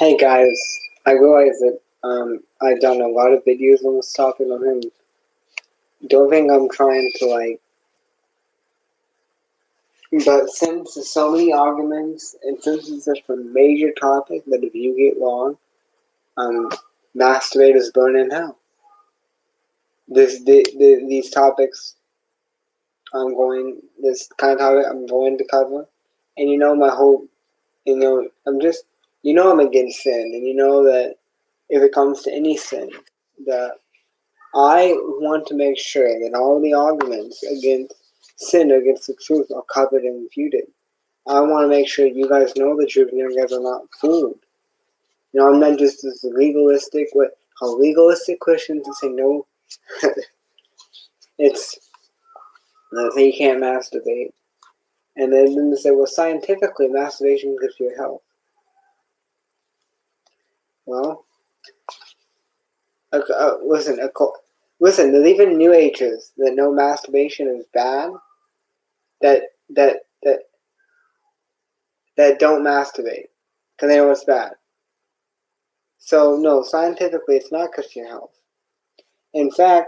Hey guys, I realize that I've done a lot of videos on this topic on him. Don't think I'm trying to but since there's so many arguments and since it's such a major topic that if you get wrong, masturbators burn in hell. These topics this kind of topic I'm going to cover, and my whole, I'm against sin, and that if it comes to any sin, that I want to make sure that all the arguments against sin or against the truth are covered and refuted. I want to make sure you guys know the truth and you guys are not fooled. I'm not just this legalistic, how legalistic Christians say no. It's, they say you can't masturbate. And then they say, well, scientifically, masturbation is good for your health. Well, listen, there's even New Agers that know masturbation is bad, that don't masturbate because they know it's bad. So no, scientifically, it's not good for your health. In fact,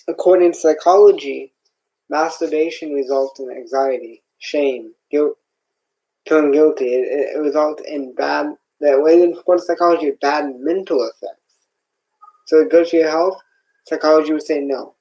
according to psychology, masturbation results in anxiety, shame, guilt, feeling guilty. It results in bad. That way, according to psychology, bad mental effects. So it good for your health. Psychology would say no,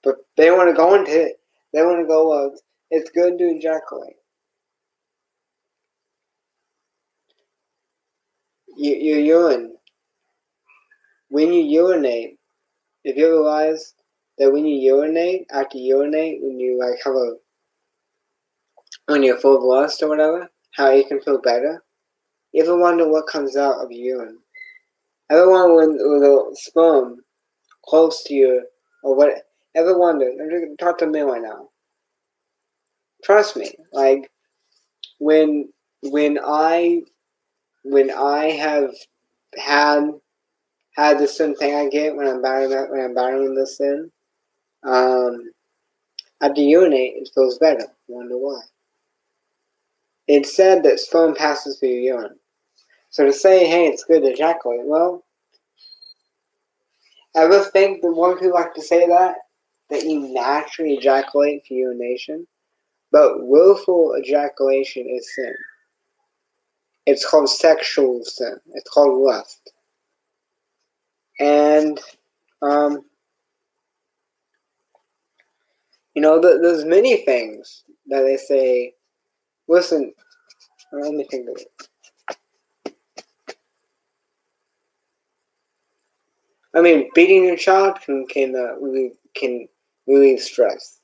but they want to go into it. They want to go. It's good to ejaculate. Your urine. When you urinate, if you realize that when you urinate, after you urinate, when you when you're full of lust or whatever, how you can feel better? You ever wonder what comes out of your urine? Ever wonder when the sperm close to you, or what? Ever wonder? Talk to me right now. Trust me, when I have had this certain thing I get when I'm battling this sin, after urinate, it feels better. You wonder why? It's said that sperm passes through your urine. So to say, hey, it's good to ejaculate, well, ever think that one people like to say that you naturally ejaculate for urination? But willful ejaculation is sin. It's called sexual sin. It's called lust. And, there's many things that they say, listen, let me think of it. Beating your child can relieve stress.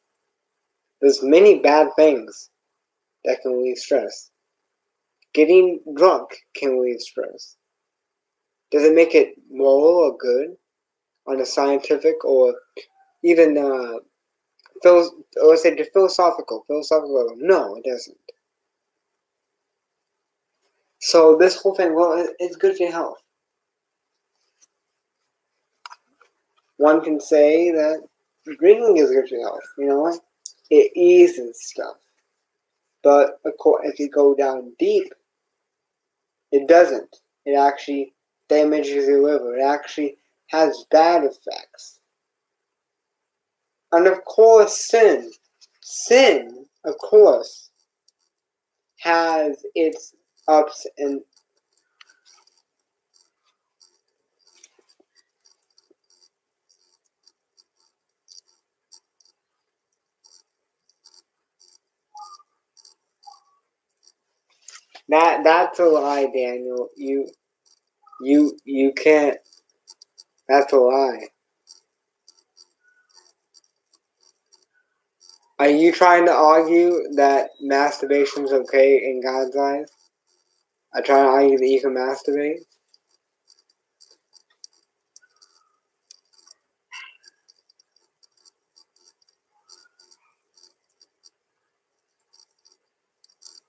There's many bad things that can relieve stress. Getting drunk can relieve stress. Does it make it moral or good on a scientific or even philosophical level? No, it doesn't. So this whole thing, well, it's good for your health. One can say that drinking is good for your health. You know what? It eases stuff. But if you go down deep, it doesn't. It actually damages your liver. It actually has bad effects. And of course, sin, of course, has its ups and that's a lie, Daniel. You can't. That's a lie. Are you trying to argue that masturbation's okay in God's eyes? I try to argue that you can masturbate?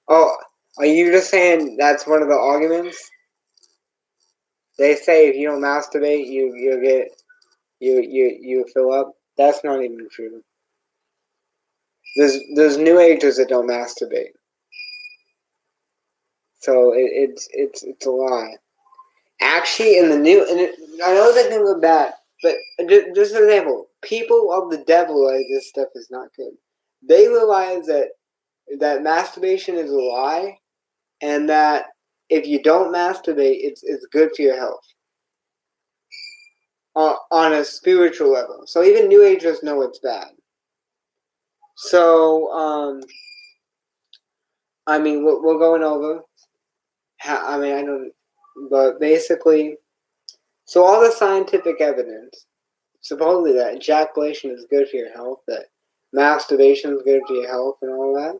Oh, are you just saying that's one of the arguments? They say if you don't masturbate, you fill up. That's not even true. There's New Agers that don't masturbate. So it's a lie. Actually, in the new, I know that things are bad, but just an example, people of the devil like this stuff is not good. They realize that masturbation is a lie, and that if you don't masturbate, it's good for your health on a spiritual level. So even New Agers know it's bad. So I mean, we're going over. I mean, I don't, but basically, so all the scientific evidence, supposedly that ejaculation is good for your health, that masturbation is good for your health, and all that.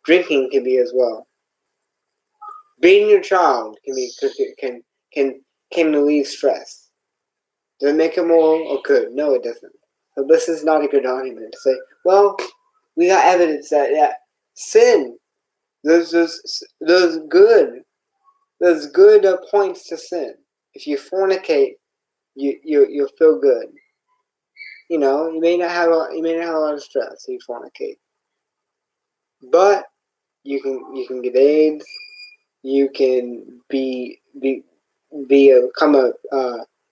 Drinking can be as well. Beating your child can relieve stress. Does it make it moral or good? No, it doesn't. But this is not a good argument to say, well, we got evidence that sin, there's good points to sin. If you fornicate, you'll feel good. You know, you may not have a lot of stress if you fornicate, but you can get AIDS. You can become a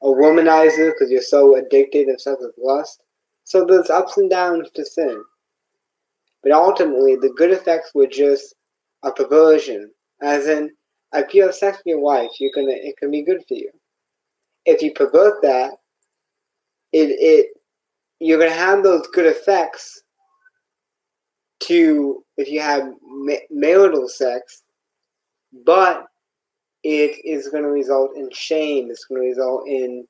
womanizer because you're so addicted and stuff with lust. So there's ups and downs to sin, but ultimately the good effects were just a perversion. As in, if you have sex with your wife, it can be good for you. If you pervert that, you're gonna have those good effects to if you have marital sex, but it is going to result in shame. It's going to result in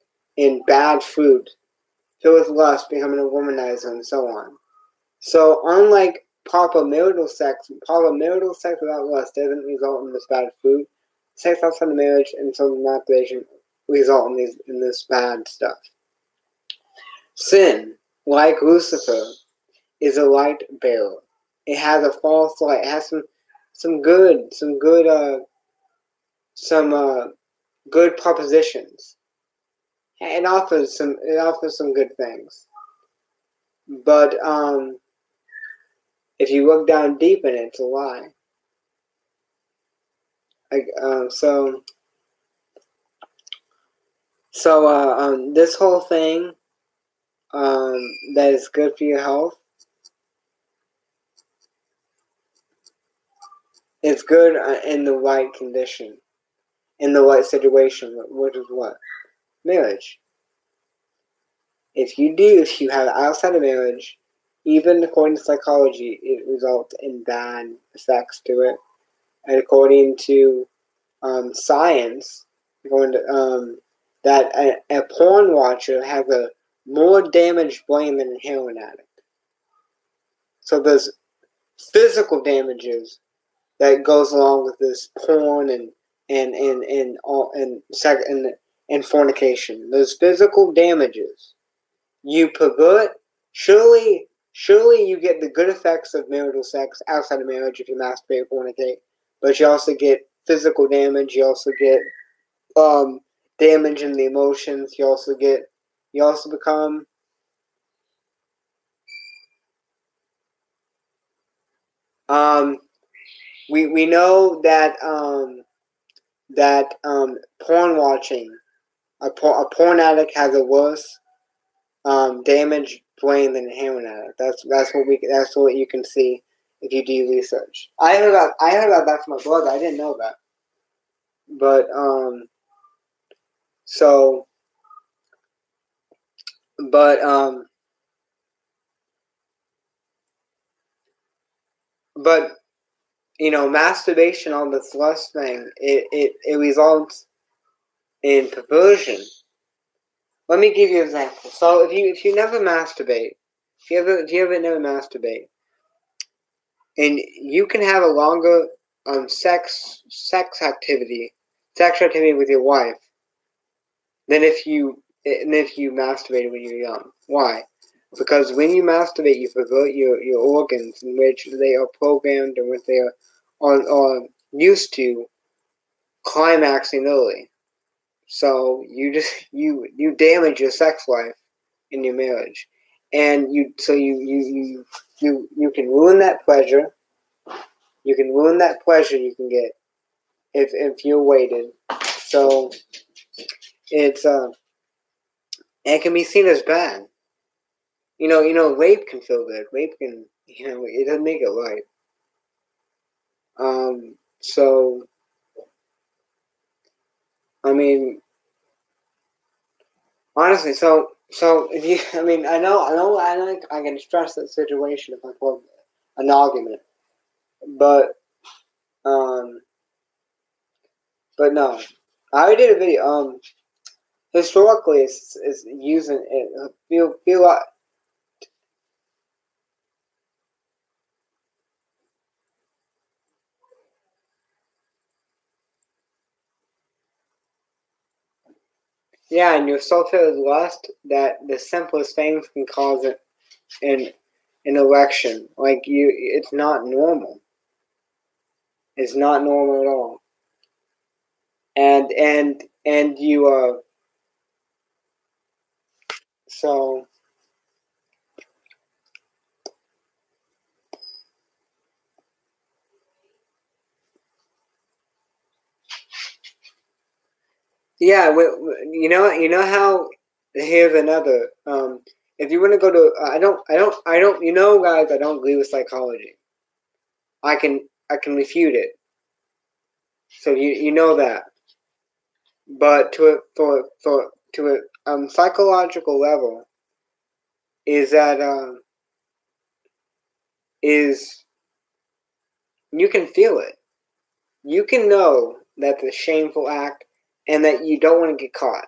bad fruit, filled with lust, becoming a womanizer, and so on. So unlike proper marital sex without lust doesn't result in this bad fruit. Sex outside of marriage and some masturbation result in this bad stuff. Sin, like Lucifer, is a light bearer. It has a false light. It has some good propositions. It offers some good things. But if you look down deep in it, it's a lie. This whole thing that is good for your health, it's good in the right condition, in the right situation, which is what? Marriage. If you have outside of marriage, even according to psychology, it results in bad effects to it. And according to science, that a porn watcher has a more damaged brain than a heroin addict. So there's physical damages that goes along with this porn and fornication. There's physical damages. You pervert. Surely you get the good effects of marital sex outside of marriage if you masturbate or fornicate, but you also get physical damage. You also get damage in the emotions. You also become we know that porn watching, a porn addict has a worse damaged brain than a heroin addict. That's what you can see if you do research. I heard about that from my brother. I didn't know that, but you know, masturbation on this lust thing, it results in perversion. Let me give you an example. So if you never masturbate, if you ever never masturbate, and you can have a longer sex activity with your wife than if you masturbated when you're young. Why? Because when you masturbate, you pervert your organs in which they are programmed and which they are used to climaxing early. So you damage your sex life in your marriage, and you can ruin that pleasure. You can ruin that pleasure you can get if you're weighted. So it's it can be seen as bad. Rape can feel good. Rape can, it doesn't make it right. So I mean, honestly, so if you, I can stress that situation if I have an argument, but um, but no, I already did a video. Historically, it's using it. Feel like. Yeah, and you're so filled with lust that the simplest things can cause an an erection. Like it's not normal. It's not normal at all. And you so yeah, you know how here's another. If you want to go to, I don't. Guys, I don't agree with psychology. I can refute it. So you know that. But to a psychological level, is that is you can feel it. You can know that's a shameful act and that you don't want to get caught.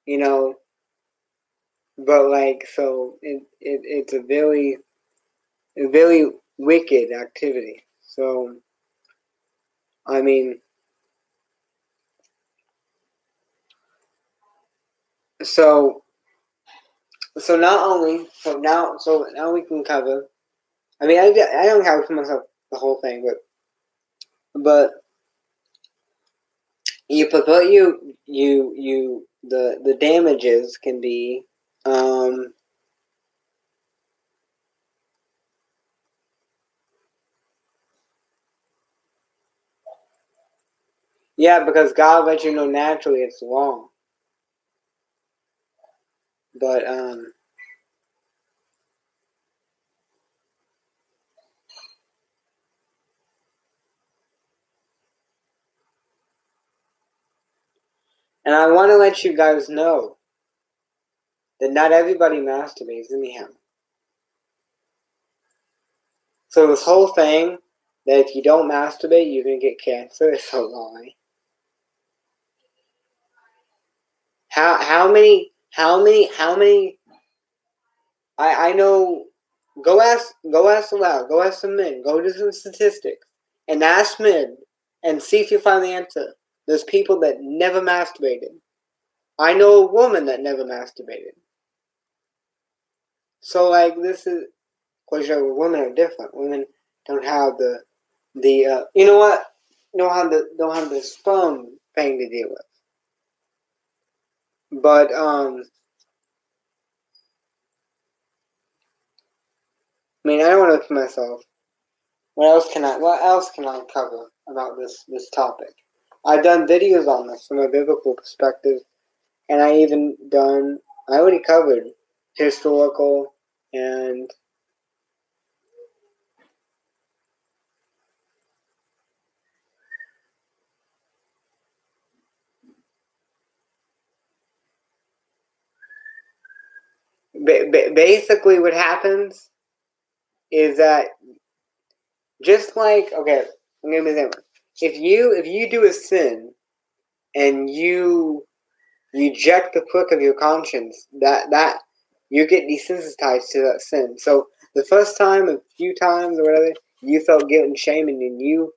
You know, but like so it's a very wicked activity. So I mean, so so now we can cover. I mean, I don't cover for myself the whole thing, but the damages can be yeah, because God lets you know naturally it's wrong, but and I want to let you guys know that not everybody masturbates anyhow. So this whole thing that if you don't masturbate you're gonna get cancer is a lie. How many I know. Go ask aloud. Go ask some men. Go do some statistics and ask men and see if you find the answer. There's people that never masturbated. I know a woman that never masturbated. So like this is, of course, women are different. Women don't have the you know what, don't have the sperm thing to deal with. But I mean, I don't want to for myself. What else can I cover about this topic? I've done videos on this from a biblical perspective, and I already covered historical and basically what happens is that just like, okay, I'm gonna be that one. If you do a sin and you reject the prick of your conscience, that you get desensitized to that sin. So the first time, a few times or whatever, you felt guilt and shame, and then you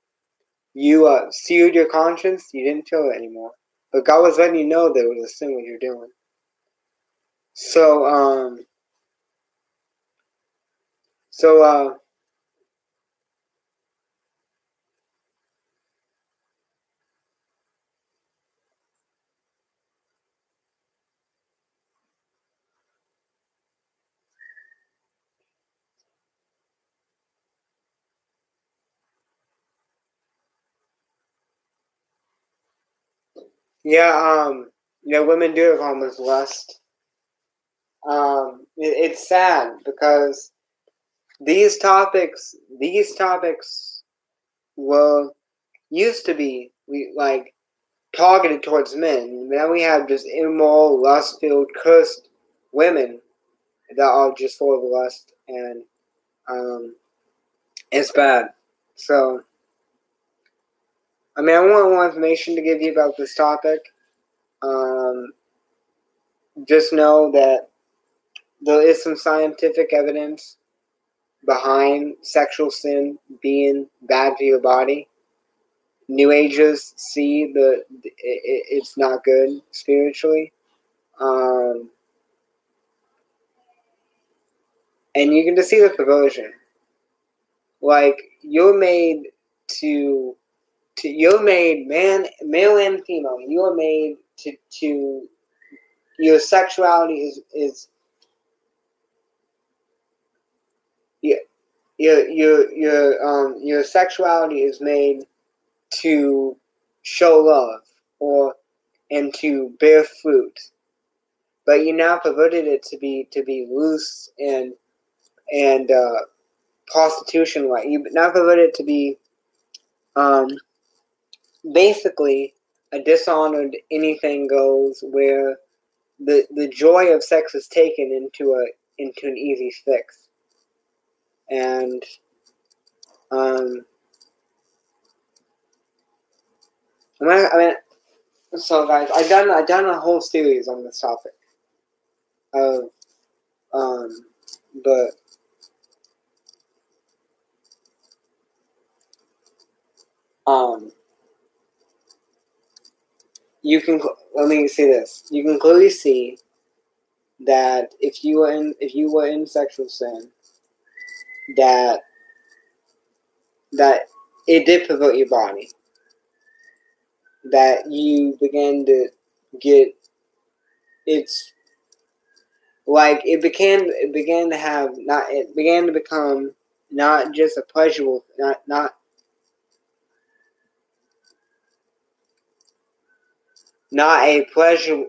seared your conscience. You didn't feel it anymore. But God was letting you know there was a sin what you're doing. So so Yeah, women do have harmless lust. It's sad because these topics were used to be targeted towards men. Now we have just immoral, lust-filled, cursed women that are just full of lust, and it's bad. So, I want more information to give you about this topic. Just know that there is some scientific evidence behind sexual sin being bad for your body. New Agers see it's not good spiritually. And you can just see the perversion. Like, you're made you're made male and female. You're made to your sexuality is your sexuality is made to show love and to bear fruit. But you now perverted it to be loose and prostitution like. You now perverted it to be basically a dishonored anything goes, where the joy of sex is taken into an easy fix. And so guys, I've done a whole series on this topic of but you can, let me say this. You can clearly see that if you were in sexual sin, that it did pervert your body. That you began to get it began to become not just a pleasurable, not a pleasurable,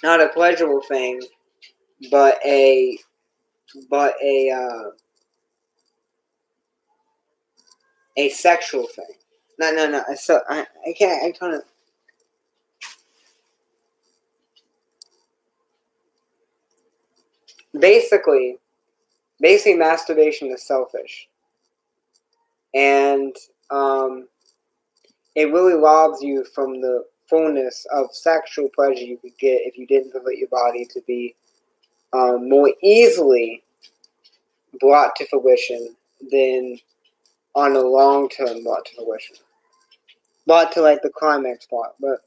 not a pleasurable thing, but a sexual thing. No. So I can't. I kind of. Basically, masturbation is selfish, and it really robs you from the fullness of sexual pleasure you could get if you didn't pervert your body to be more easily brought to fruition than on a long-term brought to fruition. Brought to the climax part. But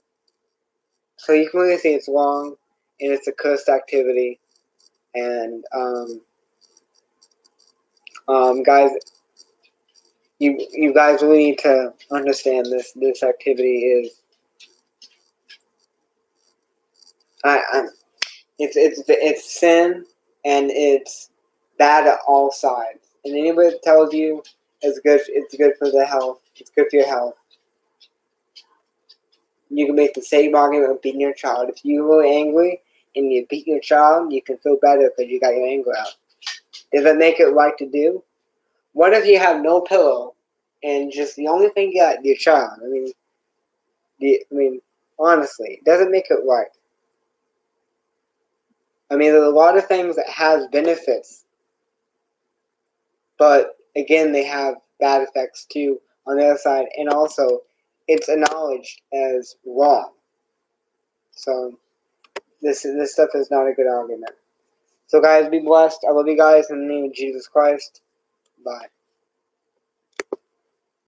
so you can really see it's long and it's a cursed activity. And guys, you guys really need to understand this activity is it's sin, and it's bad at all sides. And anybody that tells you it's good for the health, it's good for your health, you can make the same argument of beating your child. If you're really angry and you beat your child, you can feel better because you got your anger out. Does that make it right to do? What if you have no pillow and just the only thing you got is your child? Honestly, it doesn't make it right. There's a lot of things that have benefits, but again, they have bad effects too on the other side, and also it's acknowledged as wrong. So this stuff is not a good argument. So guys, be blessed. I love you guys in the name of Jesus Christ. Bye.